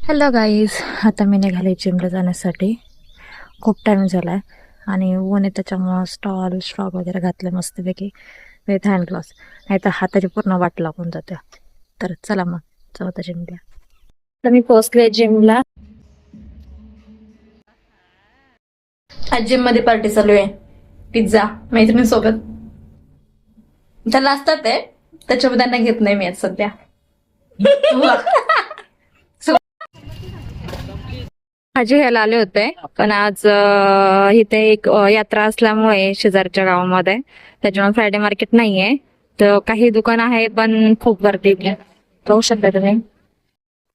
Hello guys, आता मी निघाले जिमला जाण्यासाठी. खूप टाईम झाला आहे आणि ऊन आहे त्याच्यामुळं स्टॉक वगैरे घातले मस्तपैकी विथ हँड ग्लास, नाही तर हाताची पूर्ण वाट लागून जाते. तर चला मग जाऊ आता जिमला. तर मी पोहोचले जिमला. आज जिम मध्ये पार्टी चालू आहे. पिझ्झा मैत्रिणीसोबत त्याला असतात ते, त्याच्यामध्ये त्यांना घेत नाही मी आज सध्या. भाजी घ्यायला आले होते, पण आज इथे एक यात्रा असल्यामुळे शेजारच्या गावामध्ये त्याच्यामुळे फ्रायडे मार्केट नाहीये. तर काही दुकान आहे पण खूप गर्दी पाहू शकता तुम्ही.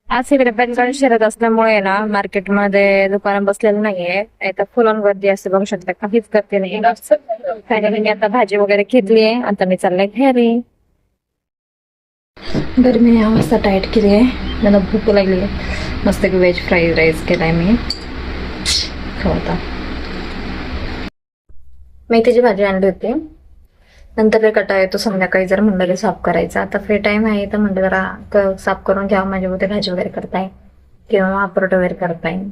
आज इकडे बेलगाव शहरात असल्यामुळे ना मार्केटमध्ये दुकान बसलेलं नाहीये, तर फुल ऑन गर्दी असते. बघू शकता काहीच गर्दी नाही. फायनली मी आता भाजी वगैरे घेतलीये, आता मी चालले घरी. तर मी या वाजता डाएट केली आहे, मला भूक लागली आहे. मस्त व्हेज फ्राईड राईस केलाय मी. खाऊ आता. मेथीची भाजी आणली होती, नंतर कटा येतो संध्याकाळी जर म्हणलं की साफ करायचा. आता फ्री टाइम आहे तर म्हणलं जरा साफ करून घ्यावं, माझ्या उद्या भाजी वगैरे करताय किंवा अप्रोट वगैरे करताय.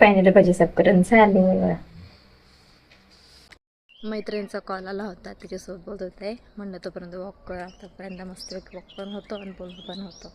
फायनली भाजी साफ करून झाली. मैत्रिणीचा कॉल आला होता, तिच्यासोबत बोलत होते. म्हणलं तोपर्यंत वॉक करा. आतापर्यंत मस्त वॉक पण होतो आणि बोलणं पण होतं.